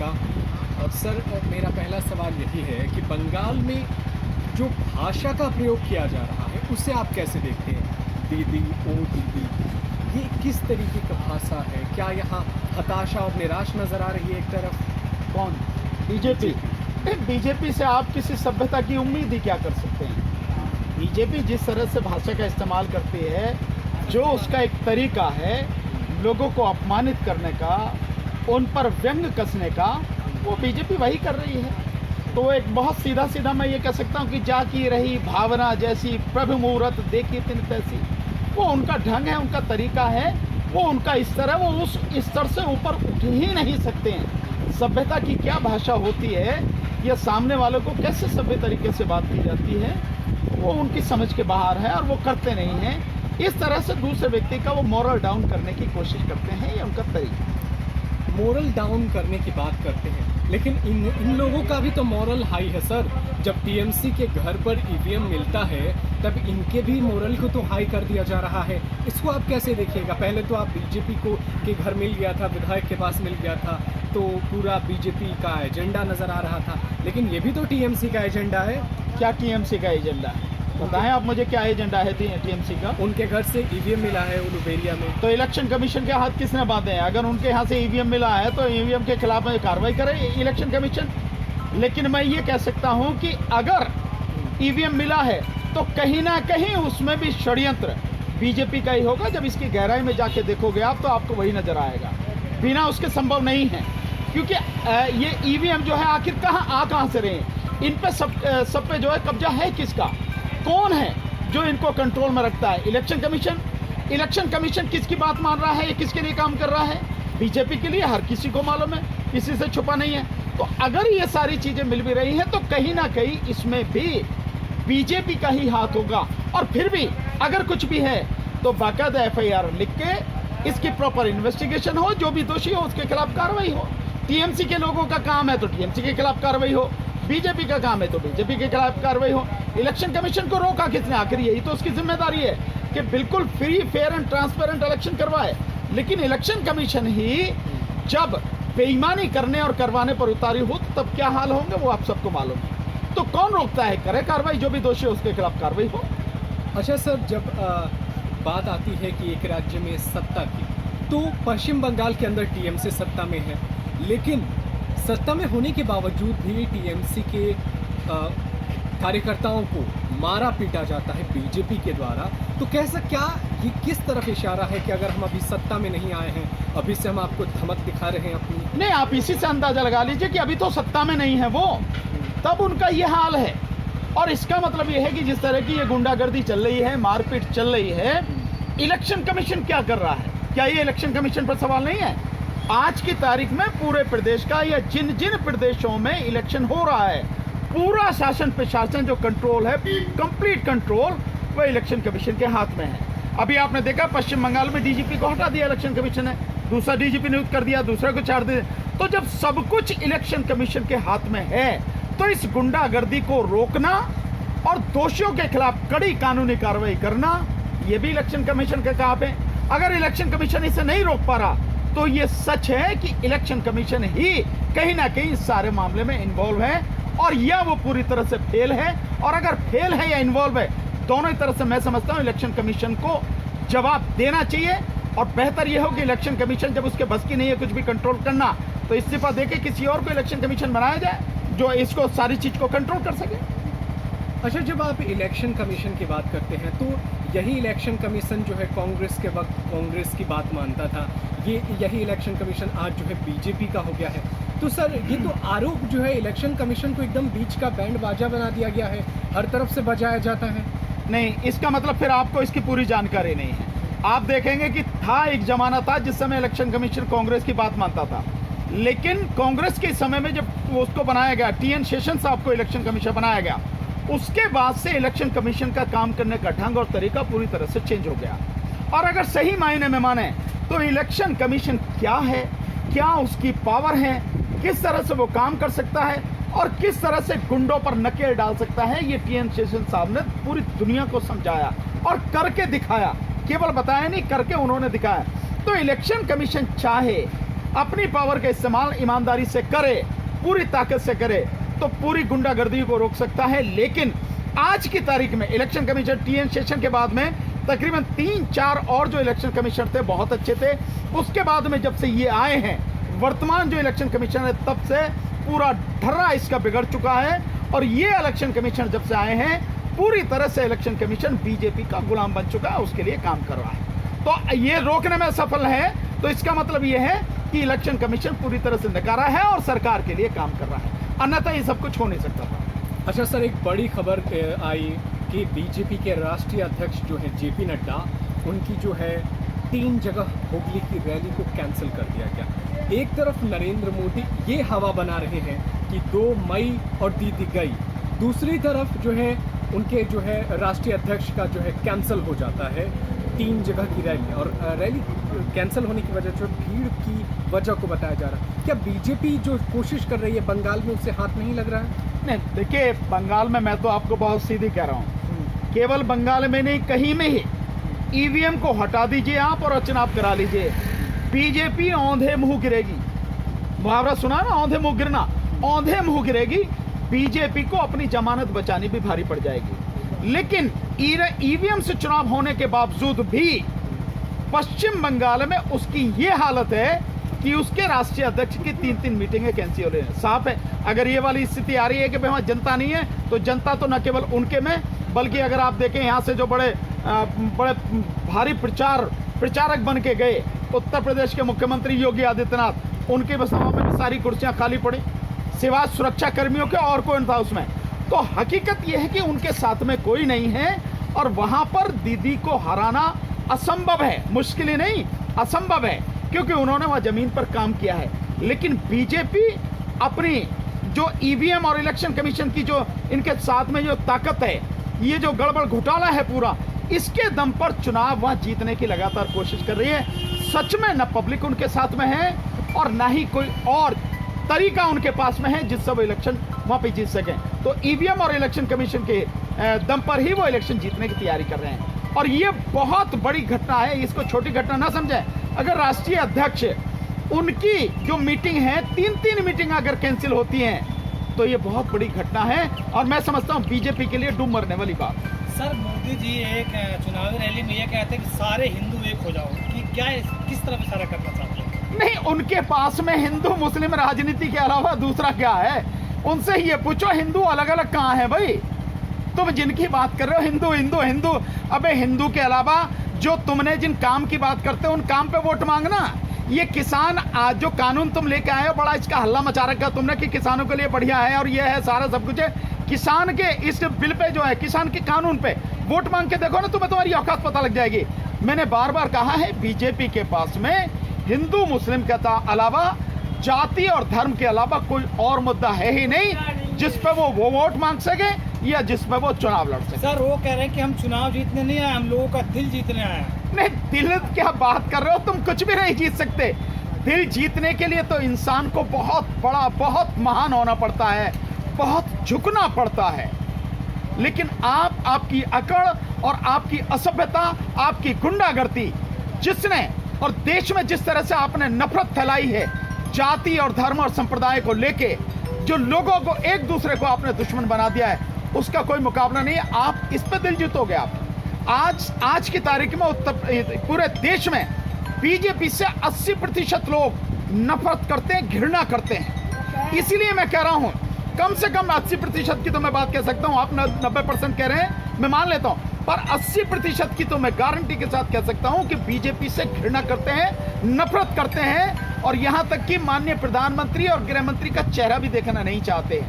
होगा। और सर मेरा पहला सवाल यही है कि बंगाल में जो भाषा का प्रयोग किया जा रहा है उसे आप कैसे देखते हैं? दीदी, ओ दीदी, ये किस तरीके का भाषा है? क्या यहाँ हताशा और निराश नज़र आ रही है एक तरफ? कौन? बीजेपी। बीजेपी से आप किसी सभ्यता की उम्मीद ही क्या कर सकते हैं? बीजेपी जिस तरह से भाषा का इस्तेमाल करती है, जो उसका एक तरीका है लोगों को अपमानित करने का, उन पर व्यंग कसने का, वो बीजेपी वही कर रही है। तो एक बहुत सीधा सीधा मैं ये कह सकता हूँ कि जा की रही भावना जैसी प्रभु मुहूर्त देखी तिन तैसी, वो उनका ढंग है, उनका तरीका है, वो उनका स्तर है, वो उस स्तर से ऊपर उठ ही नहीं सकते हैं। सभ्यता की क्या भाषा होती है, या सामने वालों को कैसे सभ्य तरीके से बात की जाती है, वो उनकी समझ के बाहर है और वो करते नहीं हैं। इस तरह से दूसरे व्यक्ति का वो मोरल डाउन करने की कोशिश करते हैं, ये उनका तरीका। मोरल डाउन करने की बात करते हैं, लेकिन इन लोगों का भी तो मोरल हाई है सर। जब टीएमसी के घर पर ईवीएम मिलता है तब इनके भी मोरल को तो हाई कर दिया जा रहा है। इसको आप कैसे देखिएगा? पहले तो आप बीजेपी को के घर मिल गया था, विधायक के पास मिल गया था, तो पूरा बीजेपी का एजेंडा नज़र आ रहा था, लेकिन ये भी तो टीएमसी का एजेंडा है। क्या टीएमसी का एजेंडा है? बताएं आप मुझे, क्या एजेंडा है टीएमसी का? उनके घर से ईवीएम मिला है उलूबेरिया में, तो इलेक्शन कमीशन के हाथ किसने बांधे हैं? अगर उनके यहाँ से ईवीएम मिला है तो ईवीएम के खिलाफ में कार्रवाई करे इलेक्शन कमीशन। लेकिन मैं ये कह सकता हूँ कि अगर ईवीएम मिला है तो कहीं ना कहीं उसमें भी षड्यंत्र बीजेपी का ही होगा। जब इसकी गहराई में जाके देखोगे आप तो आपको वही नजर आएगा, बिना उसके संभव नहीं है। क्योंकि ये ईवीएम जो है आखिर कहाँ से रहे, इन पे सब पे जो है कब्जा है किसका? कौन है जो इनको कंट्रोल में रखता है? Election commission. इलेक्शन कमीशन किसकी बात मान रहा है, ये किसके लिए काम कर रहा है? बीजेपी के लिए। हर किसी को मालूम है, किसी से छुपा नहीं है। तो अगर ये सारी चीजें मिल भी रही हैं तो कहीं ना कहीं इसमें भी बीजेपी का ही हाथ होगा। और फिर भी अगर कुछ भी है तो बाकायदा एफआईआर लिख के इसकी प्रॉपर इन्वेस्टिगेशन हो, जो भी दोषी हो उसके खिलाफ कार्रवाई हो। टीएमसी के लोगों का काम है तो टीएमसी के खिलाफ कार्रवाई हो, बीजेपी का काम है तो बीजेपी के खिलाफ कार्रवाई हो। इलेक्शन कमीशन को रोका किसने? आखिर यही तो उसकी जिम्मेदारी है कि बिल्कुल free, fair and transparent election करवाए। लेकिन इलेक्शन कमीशन ही जब बेईमानी करने और करवाने पर उतारी हो तो तब क्या हाल होंगे वो आप सबको मालूम है। तो कौन रोकता है? करे कार्रवाई, जो भी दोषी है उसके खिलाफ कार्रवाई हो। अच्छा सर, जब बात आती है कि एक राज्य में सत्ता की, तो पश्चिम बंगाल के अंदर टीएमसी सत्ता में है, लेकिन सत्ता में होने के बावजूद भी टीएमसी के कार्यकर्ताओं को मारा पीटा जाता है बीजेपी के द्वारा। तो कैसा, क्या ये किस तरफ इशारा है कि अगर हम अभी सत्ता में नहीं आए हैं, अभी से हम आपको धमक दिखा रहे हैं अपनी? नहीं, आप इसी से अंदाजा लगा लीजिए कि अभी तो सत्ता में नहीं है वो, तब उनका ये हाल है। और इसका मतलब ये है कि जिस तरह की ये गुंडागर्दी चल रही है, मारपीट चल रही है, इलेक्शन कमीशन क्या कर रहा है? क्या ये इलेक्शन कमीशन पर सवाल नहीं है? आज की तारीख में पूरे प्रदेश का, या जिन जिन प्रदेशों में इलेक्शन हो रहा है, पूरा शासन प्रशासन जो कंट्रोल है, कंप्लीट कंट्रोल, वो इलेक्शन कमीशन के हाथ में है। अभी आपने देखा पश्चिम बंगाल में डीजीपी को हटा दिया इलेक्शन कमीशन ने, दूसरा डीजीपी नियुक्त कर दिया, दूसरे को छाड़ दिया। तो जब सब कुछ इलेक्शन कमीशन के हाथ में है तो इस गुंडागर्दी को रोकना और दोषियों के खिलाफ कड़ी कानूनी कार्रवाई करना, ये भी इलेक्शन कमीशन के काम है। अगर इलेक्शन कमीशन इसे नहीं रोक पा रहा तो ये सच है कि इलेक्शन कमीशन ही कहीं ना कहीं इस सारे मामले में इन्वॉल्व है, और या वो पूरी तरह से फेल है। और अगर फेल है या इन्वॉल्व है, दोनों ही तरह से मैं समझता हूं इलेक्शन कमीशन को जवाब देना चाहिए। और बेहतर यह हो कि इलेक्शन कमीशन, जब उसके बस की नहीं है कुछ भी कंट्रोल करना, तो इस्तीफा देके किसी और को इलेक्शन कमीशन बनाया जाए जो इसको सारी चीज को कंट्रोल कर सके। अच्छा, जब आप इलेक्शन कमीशन की बात करते हैं तो यही इलेक्शन कमीशन जो है कांग्रेस के वक्त कांग्रेस की बात मानता था, यही इलेक्शन कमीशन आज जो है बीजेपी का हो गया है। तो सर, ये तो आरोप जो है इलेक्शन कमीशन को एकदम बीच का बैंड बाजा बना दिया गया है, हर तरफ से बजाया जाता है। नहीं, इसका मतलब फिर आपको इसकी पूरी जानकारी नहीं है। आप देखेंगे कि एक जमाना था जिस समय इलेक्शन कमीशन कांग्रेस की बात मानता था, लेकिन कांग्रेस के समय में जब उसको बनाया गया, टीएन शेषन साहब को इलेक्शन कमीशन बनाया गया, उसके बाद से इलेक्शन कमीशन का काम करने का ढंग और तरीका पूरी तरह से चेंज हो गया। और अगर सही मायने में माने तो इलेक्शन कमीशन क्या है, क्या उसकी पावर है, किस तरह से वो काम कर सकता है और किस तरह से गुंडों पर नकेल डाल सकता है, ये टीएन शेषन साहब ने पूरी दुनिया को समझाया और करके दिखाया। केवल बताया नहीं, करके उन्होंने दिखाया। तो इलेक्शन कमीशन चाहे अपनी पावर का इस्तेमाल ईमानदारी से करे, पूरी ताकत से करे, तो पूरी गुंडागर्दी को रोक सकता है। लेकिन आज की तारीख में इलेक्शन कमीशन टीएन शेषन के बाद में तकरीबन 3-4 और जो इलेक्शन कमीशन थे बहुत अच्छे थे। उसके बाद में जब से ये आए हैं, वर्तमान जो इलेक्शन कमीशन है, तब से पूरा ढर्रा इसका बिगड़ चुका है। और ये इलेक्शन कमीशन जब से आए हैं, पूरी तरह से इलेक्शन कमीशन बीजेपी का गुलाम बन चुका है, उसके लिए काम कर रहा है। तो ये रोकने में सफल है, तो इसका मतलब ये है कि इलेक्शन कमीशन पूरी तरह से नकारा है और सरकार के लिए काम कर रहा है, अन्यथा ये सब कुछ हो नहीं सकता था। अच्छा सर, एक बड़ी खबर आई कि बीजेपी के राष्ट्रीय अध्यक्ष जो हैं जेपी नड्डा, उनकी जो है 3 जगह हुगली की रैली को कैंसिल कर दिया गया। एक तरफ नरेंद्र मोदी ये हवा बना रहे हैं कि 2 मई और दीदी गई, दूसरी तरफ जो है उनके जो है राष्ट्रीय अध्यक्ष का जो है कैंसिल हो जाता है 3 जगह की रैली, और रैली कैंसिल होने की वजह जो भीड़ की वजह को बताया जा रहा है। क्या बीजेपी जो कोशिश कर रही है बंगाल में, उससे हाथ नहीं लग रहा है? नहीं, देखिए बंगाल में मैं तो आपको बहुत सीधी कह रहा हूँ, केवल बंगाल में नहीं, कहीं में ही ईवीएम को हटा दीजिए आप और चुनाव करा लीजिए, बीजेपी औंधे मुंह गिरेगी। मुहावरा सुना ना, औंधे मुंह गिरना, औंधे मुंह गिरेगी। बीजेपी को अपनी जमानत बचानी भी भारी पड़ जाएगी। लेकिन ईवीएम से चुनाव होने के बावजूद भी पश्चिम बंगाल में उसकी ये हालत है कि उसके राष्ट्रीय अध्यक्ष की 3-3 मीटिंगें कैंसिल हो रही हैं। साफ है, अगर ये वाली स्थिति आ रही है कि भाई वहाँ जनता नहीं है, तो जनता तो न केवल उनके में, बल्कि अगर आप देखें यहाँ से जो बड़े भारी प्रचारक बन के गए उत्तर प्रदेश के मुख्यमंत्री योगी आदित्यनाथ, उनके सभा में भी सारी कुर्सियां खाली पड़ी, सिवाय सुरक्षा कर्मियों के और कोई था उसमें। तो हकीकत यह है कि उनके साथ में कोई नहीं है और वहां पर दीदी को हराना असंभव है, मुश्किल ही नहीं असंभव है, क्योंकि उन्होंने वहां जमीन पर काम किया है। लेकिन बीजेपी अपनी जो ईवीएम और इलेक्शन कमीशन की जो इनके साथ में जो ताकत है, ये जो गड़बड़ घोटाला है पूरा, इसके दम पर चुनाव वहां जीतने की लगातार कोशिश कर रही है। सच में न पब्लिक उनके साथ में है और ना ही कोई और तरीका उनके पास में है जिससे वो इलेक्शन वहां पे जीत सकें। तो ईवीएम और इलेक्शन कमीशन के दम पर ही वो इलेक्शन जीतने की तैयारी कर रहे हैं। और ये बहुत बड़ी घटना है, इसको छोटी घटना ना समझें। अगर राष्ट्रीय अध्यक्ष उनकी जो मीटिंग है, 3-3 मीटिंग अगर कैंसिल होती हैं, तो ये बहुत बड़ी घटना है और मैं समझता हूँ बीजेपी के लिए डूब मरने वाली बात। सर, मोदी जी एक चुनावी रैली में ये कहते हैं कि सारे हिंदू एक हो जाओ, कि क्या किस तरफ इशारा करना चाहते हैं? नहीं, उनके पास में हिंदू मुस्लिम राजनीति के अलावा दूसरा क्या है? उनसे ये पूछो हिंदू अलग अलग कहाँ है भाई? तुम जिनकी बात कर रहे हो हिंदू हिंदू हिंदू, अबे हिंदू के अलावा जो तुमने जिन काम की बात करते हो उन काम पे वोट मांगना। ये किसान आज जो कानून तुम लेके आए हो, बड़ा इसका हल्ला मचा रखा तुमने कि किसानों के लिए बढ़िया है और ये है, सारा सब कुछ है। किसान के इस बिल पे जो है, किसान के कानून पे वोट मांग के देखो ना, तुम्हें तुम्हारी औकात पता लग जाएगी। मैंने बार बार कहा है, बीजेपी के पास में हिंदू मुस्लिम के अलावा, जाति और धर्म के अलावा कोई और मुद्दा है ही नहीं जिस पे वो वोट मांग सके या जिस पे वो चुनाव लड़ सके। सर, वो कह रहे हैं कि हम चुनाव जीतने नहीं आए, हम लोगों का दिल जीतने आए हैं। नहीं, दिल क्या बात कर रहे हो तुम? कुछ भी नहीं जीत सकते। दिल जीतने के लिए तो इंसान को बहुत बड़ा, बहुत महान होना पड़ता है, बहुत झुकना पड़ता है। लेकिन आपकी अकड़ और आपकी असभ्यता, आपकी गुंडागर्दी, जिसने और देश में जिस तरह से आपने नफरत फैलाई है जाति और धर्म और संप्रदाय को लेके, जो लोगों को एक दूसरे को आपने दुश्मन बना दिया है, उसका कोई मुकाबला नहीं है। आप इस पे दिल जीतोगे। आप आज की तारीख में पूरे देश में बीजेपी से 80% लोग नफरत करते हैं, घृणा करते हैं। इसीलिए मैं कह रहा हूं, कम से कम 80% की तो मैं बात कह सकता हूं। आप 90% कह रहे हैं, मैं मान लेता हूं, पर 80% की तो मैं गारंटी के साथ कह सकता हूं कि बीजेपी से घृणा करते हैं, नफरत करते हैं और यहां तक कि माननीय प्रधानमंत्री और गृह मंत्री का चेहरा भी देखना नहीं चाहते।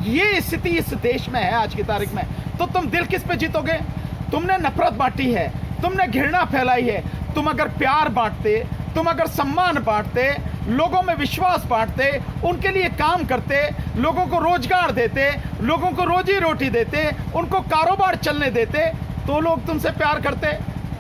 ये स्थिति इस देश में है आज की तारीख में। तो तुम दिल किस पे जीतोगे? तुमने नफरत बांटी है, तुमने घृणा फैलाई है। तुम अगर प्यार बांटते, तुम अगर सम्मान बांटते, लोगों में विश्वास बांटते, उनके लिए काम करते, लोगों को रोजगार देते, लोगों को रोजी रोटी देते, उनको कारोबार चलने देते, तो लोग तुमसे प्यार करते।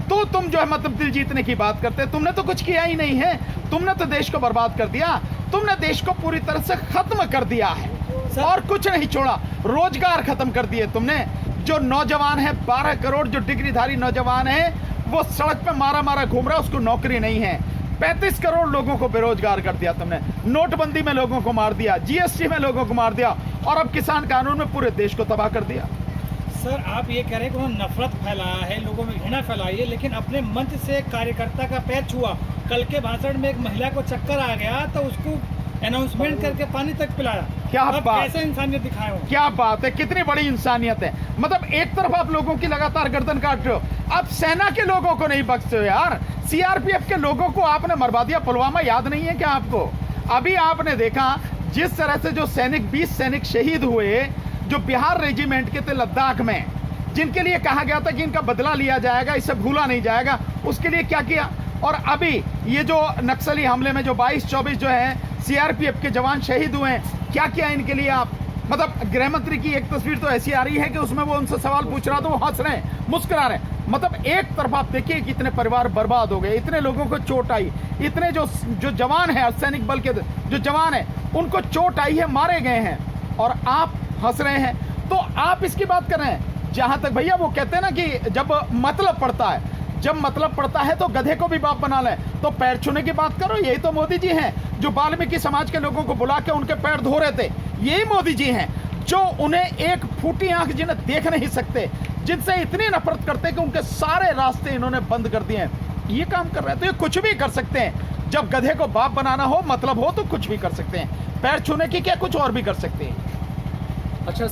तो तुम जो है मतलब दिल जीतने की बात करते। तुमने तो कुछ किया ही नहीं है, तुमने तो देश को बर्बाद कर दिया, तुमने देश को पूरी तरह से खत्म कर दिया है और कुछ नहीं छोड़ा। रोजगार खत्म कर दिए तुमने। जो नौजवान है, 12 करोड़ जो डिग्रीधारी नौजवान है, वो सड़क पे मारा मारा घूम रहा है, उसको नौकरी नहीं है। 35 करोड़ लोगों को बेरोजगार कर दिया तुमने, नोटबंदी में लोगों को मार दिया, जीएसटी में लोगों को मार दिया, और अब किसान कानून में पूरे देश को तबाह कर दिया। सर आप ये कह रहे हैं कि उन्होंने नफरत फैलाया है, लोगों में घृणा फैलाई है, लेकिन अपने मंच से एक कार्यकर्ता का पैर छुआ। कल के भाषण में एक महिला को चक्कर आ गया तो उसको अनाउंसमेंट करके पानी तक पिलाया। क्या अब बात, कैसे इंसानियत दिखाए हो? क्या बात है, कितनी बड़ी इंसानियत है। मतलब एक तरफ आप लोगों की लगातार गर्दन काट रहे हो, अब सेना के लोगों को नहीं बख्शते हो यार। सीआरपीएफ के लोगों को आपने मरवा दिया, पुलवामा याद नहीं है क्या आपको? अभी आपने देखा जिस तरह से जो सैनिक 20 सैनिक शहीद हुए जो बिहार रेजिमेंट के थे लद्दाख में, जिनके लिए कहा गया था कि इनका बदला लिया जाएगा, इसे भूला नहीं जाएगा, उसके लिए क्या किया। और अभी ये जो नक्सली हमले में जो 22-24 जो है सीआरपीएफ के जवान शहीद हुए हैं, क्या किया इनके लिए आप? मतलब गृह मंत्री की एक तस्वीर तो ऐसी आ रही है कि उसमें वो उनसे सवाल पूछ रहा तो वो हंस रहे हैं, मुस्कुरा रहे हैं। मतलब एक तरफ आप देखिए कितने परिवार बर्बाद हो गए, इतने लोगों को चोट आई, इतने जो जवान है सैनिक बल के जो जवान है उनको चोट आई है, मारे गए हैं, और आप हंस रहे हैं। तो आप इसकी बात कर रहे हैं। जहां तक भैया वो कहते हैं ना कि जब मतलब पड़ता है, जब मतलब पड़ता है तो गधे को भी बाप बना लें, तो पैर छूने की बात करो। यही तो मोदी जी हैं जो वाल्मीकि समाज के लोगों को बुला के उनके पैर धो रहे थे। यही मोदी जी हैं जो उन्हें एक फूटी आंख जिन्हें देख नहीं सकते, जिनसे इतनी नफरत करते कि उनके सारे रास्ते इन्होंने बंद कर दिए हैं। ये काम कर रहे हैं तो ये कुछ भी कर सकते हैं। जब गधे को बाप बनाना हो, मतलब हो, तो कुछ भी कर सकते हैं। पैर छूने की क्या, कुछ और भी कर सकते हैं। अच्छा